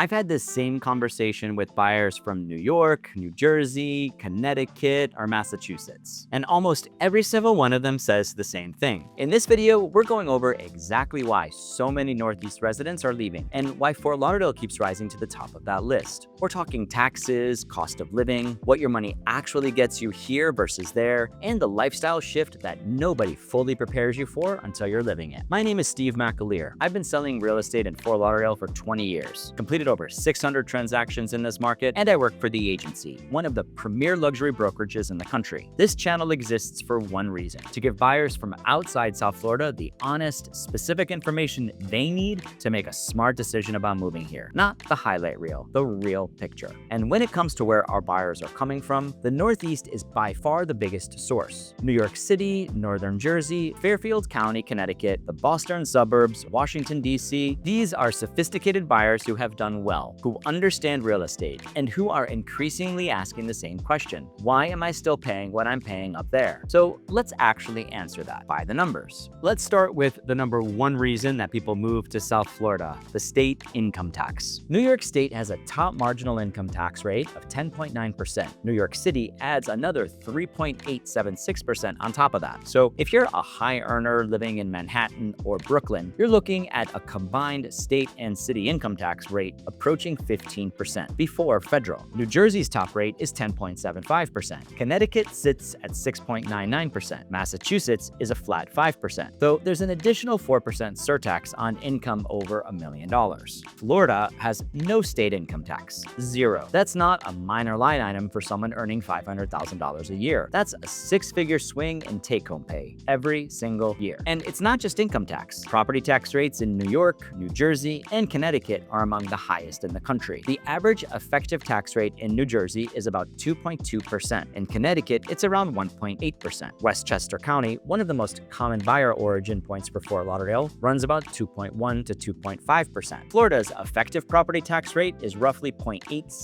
I've had this same conversation with buyers from New York, New Jersey, Connecticut, or Massachusetts, and almost every single one of them says the same thing. In this video, we're going over exactly why so many Northeast residents are leaving and why Fort Lauderdale keeps rising to the top of that list. We're talking taxes, cost of living, what your money actually gets you here versus there, and the lifestyle shift that nobody fully prepares you for until you're living it. My name is Steve McAleer. I've been selling real estate in Fort Lauderdale for 20 years, completed over 600 transactions in this market, and I work for The Agency, one of the premier luxury brokerages in the country. This channel exists for one reason: to give buyers from outside South Florida the honest, specific information they need to make a smart decision about moving here. Not the highlight reel, the real picture. And when it comes to where our buyers are coming from, the Northeast is by far the biggest source. New York City, Northern Jersey, Fairfield County, Connecticut, the Boston suburbs, Washington, D.C. These are sophisticated buyers who have done well, who understand real estate, and who are increasingly asking the same question: why am I still paying what I'm paying up there? So let's actually answer that by the numbers. Let's start with the number one reason that people move to South Florida: the state income tax. New York State has a top marginal income tax rate of 10.9%. New York City adds another 3.876% on top of that. So if you're a high earner living in Manhattan or Brooklyn, you're looking at a combined state and city income tax rate approaching 15% before federal. New Jersey's top rate is 10.75%. Connecticut sits at 6.99%. Massachusetts is a flat 5%, though there's an additional 4% surtax on income over $1 million. Florida has no state income tax, zero. That's not a minor line item for someone earning $500,000 a year. That's a six-figure swing in take-home pay every single year. And it's not just income tax. Property tax rates in New York, New Jersey, and Connecticut are among the highest in the country. The average effective tax rate in New Jersey is about 2.2%. In Connecticut, it's around 1.8%. Westchester County, one of the most common buyer origin points for Fort Lauderdale, runs about 2.1 to 2.5%. Florida's effective property tax rate is roughly 0.86%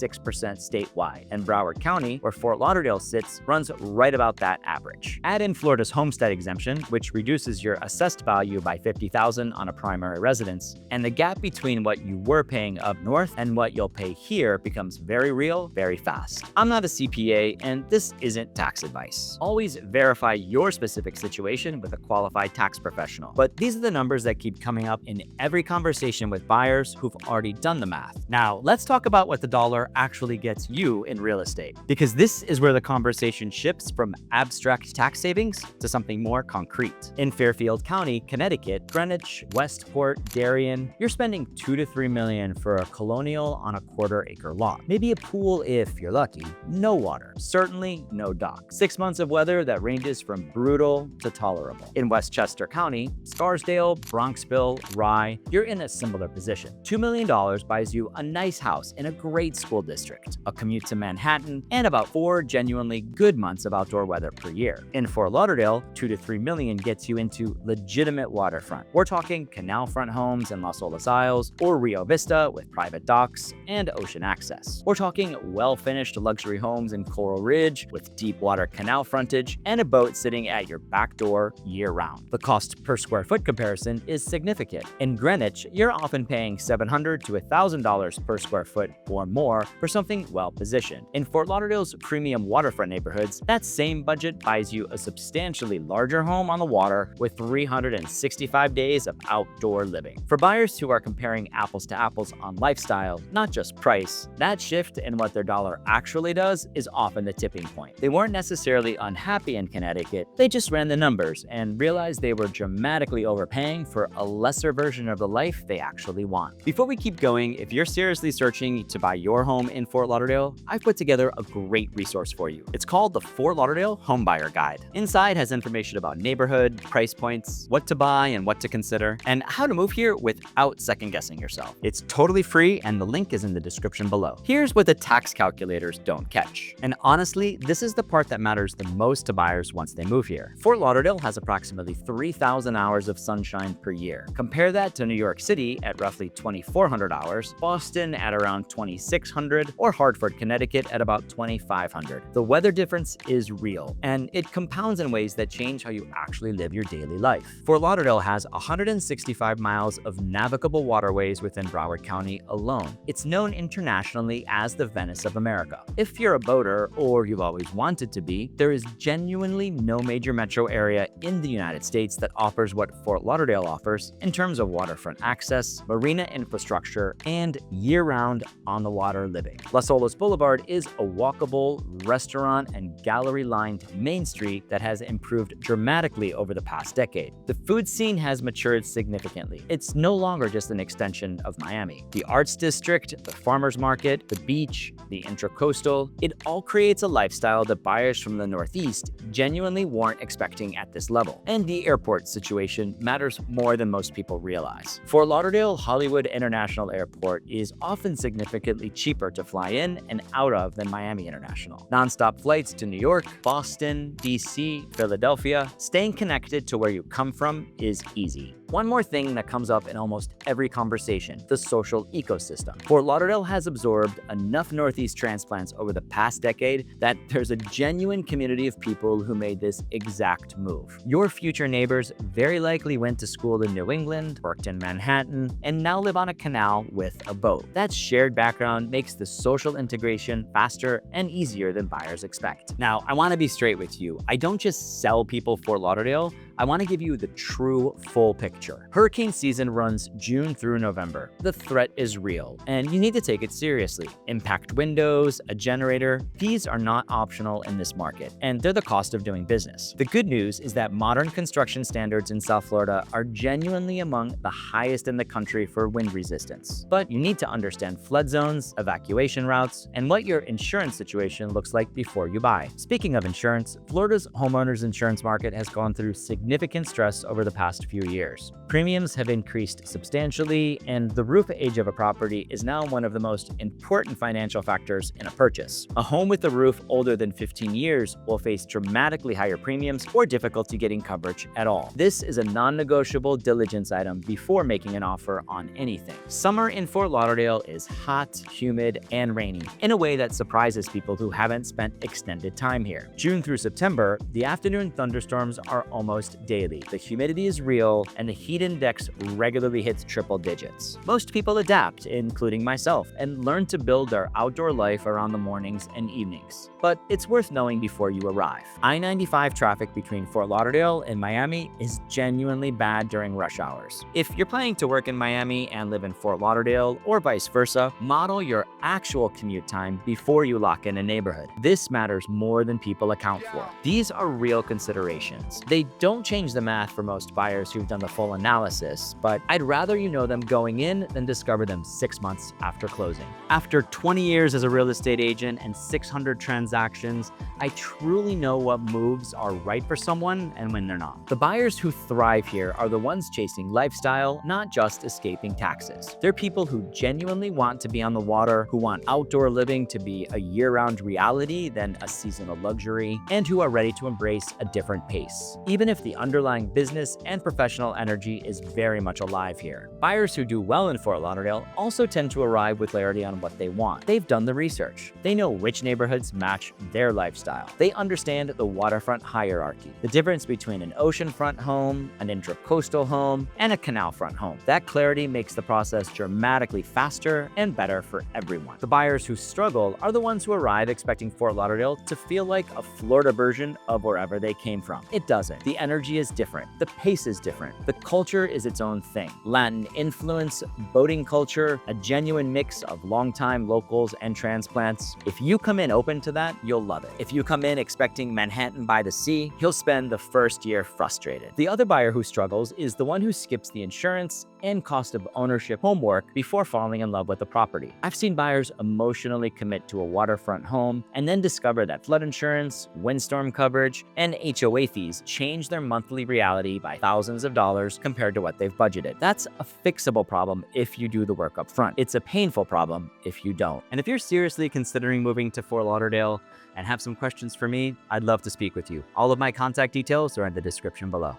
statewide, and Broward County, where Fort Lauderdale sits, runs right about that average. Add in Florida's homestead exemption, which reduces your assessed value by $50,000 on a primary residence, and the gap between what you were paying up north and what you'll pay here becomes very real, very fast. I'm not a CPA, and this isn't tax advice. Always verify your specific situation with a qualified tax professional. But these are the numbers that keep coming up in every conversation with buyers who've already done the math. Now, let's talk about what the dollar actually gets you in real estate, because this is where the conversation shifts from abstract tax savings to something more concrete. In Fairfield County, Connecticut, Greenwich, Westport, Darien, you're spending $2 to $3 million for a colonial on a quarter-acre lot. Maybe a pool if you're lucky. No water. Certainly no dock. 6 months of weather that ranges from brutal to tolerable. In Westchester County, Scarsdale, Bronxville, Rye, you're in a similar position. $2 million buys you a nice house in a great school district, a commute to Manhattan, and about 4 genuinely good months of outdoor weather per year. In Fort Lauderdale, $2 to $3 million gets you into legitimate waterfront. We're talking canal front homes in Las Olas Isles or Rio Vista with private docks and ocean access. We're talking well-finished luxury homes in Coral Ridge with deep water canal frontage and a boat sitting at your back door year-round. The cost per square foot comparison is significant. In Greenwich, you're often paying $700 to $1,000 per square foot or more for something well-positioned. In Fort Lauderdale's premium waterfront neighborhoods, that same budget buys you a substantially larger home on the water with 365 days of outdoor living. For buyers who are comparing apples to apples on lifestyle, not just price, that shift in what their dollar actually does is often the tipping point. They weren't necessarily unhappy in Connecticut, they just ran the numbers and realized they were dramatically overpaying for a lesser version of the life they actually want. Before we keep going, if you're seriously searching to buy your home in Fort Lauderdale, I've put together a great resource for you. It's called the Fort Lauderdale Homebuyer Guide. Inside has information about neighborhood, price points, what to buy and what to consider, and how to move here without second-guessing yourself. It's totally free, and the link is in the description below. Here's what the tax calculators don't catch. And honestly, this is the part that matters the most to buyers once they move here. Fort Lauderdale has approximately 3,000 hours of sunshine per year. Compare that to New York City at roughly 2,400 hours, Boston at around 2,600, or Hartford, Connecticut at about 2,500. The weather difference is real, and it compounds in ways that change how you actually live your daily life. Fort Lauderdale has 165 miles of navigable waterways within Broward County alone. It's known internationally as the Venice of America. If you're a boater, or you've always wanted to be, there is genuinely no major metro area in the United States that offers what Fort Lauderdale offers in terms of waterfront access, marina infrastructure, and year-round on-the-water living. Las Olas Boulevard is a walkable, restaurant and gallery-lined main street that has improved dramatically over the past decade. The food scene has matured significantly. It's no longer just an extension of Miami. The arts district, the farmers market, the beach, the intracoastal, it all creates a lifestyle that buyers from the Northeast genuinely weren't expecting at this level. And the airport situation matters more than most people realize. Fort Lauderdale Hollywood International Airport is often significantly cheaper to fly in and out of than Miami International. Non-stop flights to New York, Boston, DC, Philadelphia. Staying connected to where you come from is easy. One more thing that comes up in almost every conversation: the social ecosystem. Fort Lauderdale has absorbed enough Northeast transplants over the past decade that there's a genuine community of people who made this exact move. Your future neighbors very likely went to school in New England, worked in Manhattan, and now live on a canal with a boat. That shared background makes the social integration faster and easier than buyers expect. Now, I want to be straight with you. I don't just sell people Fort Lauderdale. I want to give you the true full picture. Hurricane season runs June through November. The threat is real, and you need to take it seriously. Impact windows, a generator, these are not optional in this market, and they're the cost of doing business. The good news is that modern construction standards in South Florida are genuinely among the highest in the country for wind resistance. But you need to understand flood zones, evacuation routes, and what your insurance situation looks like before you buy. Speaking of insurance, Florida's homeowners insurance market has gone through significant stress over the past few years. Premiums have increased substantially, and the roof age of a property is now one of the most important financial factors in a purchase. A home with a roof older than 15 years will face dramatically higher premiums or difficulty getting coverage at all. This is a non-negotiable diligence item before making an offer on anything. Summer in Fort Lauderdale is hot, humid, and rainy in a way that surprises people who haven't spent extended time here. June through September, the afternoon thunderstorms are almost daily. The humidity is real, and the heat index regularly hits triple digits. Most people adapt, including myself, and learn to build their outdoor life around the mornings and evenings. But it's worth knowing before you arrive. I-95 traffic between Fort Lauderdale and Miami is genuinely bad during rush hours. If you're planning to work in Miami and live in Fort Lauderdale, or vice versa, model your actual commute time before you lock in a neighborhood. This matters more than people account for. These are real considerations. They don't change the math for most buyers who've done the full analysis, but I'd rather you know them going in than discover them 6 months after closing. After 20 years as a real estate agent and 600 transactions, I truly know what moves are right for someone and when they're not. The buyers who thrive here are the ones chasing lifestyle, not just escaping taxes. They're people who genuinely want to be on the water, who want outdoor living to be a year-round reality than a seasonal luxury, and who are ready to embrace a different pace, even if the underlying business and professional energy is very much alive here. Buyers who do well in Fort Lauderdale also tend to arrive with clarity on what they want. They've done the research. They know which neighborhoods match their lifestyle. They understand the waterfront hierarchy, the difference between an oceanfront home, an intracoastal home, and a canal front home. That clarity makes the process dramatically faster and better for everyone. The buyers who struggle are the ones who arrive expecting Fort Lauderdale to feel like a Florida version of wherever they came from. It doesn't. The energy is different. The pace is different. The culture is its own thing. Latin influence, boating culture, a genuine mix of longtime locals and transplants. If you come in open to that, you'll love it. If you come in expecting Manhattan by the sea, you'll spend the first year frustrated. The other buyer who struggles is the one who skips the insurance and cost of ownership homework before falling in love with the property. I've seen buyers emotionally commit to a waterfront home and then discover that flood insurance, windstorm coverage, and HOA fees change their monthly reality by thousands of dollars compared to what they've budgeted. That's a fixable problem if you do the work up front. It's a painful problem if you don't. And if you're seriously considering moving to Fort Lauderdale and have some questions for me, I'd love to speak with you. All of my contact details are in the description below.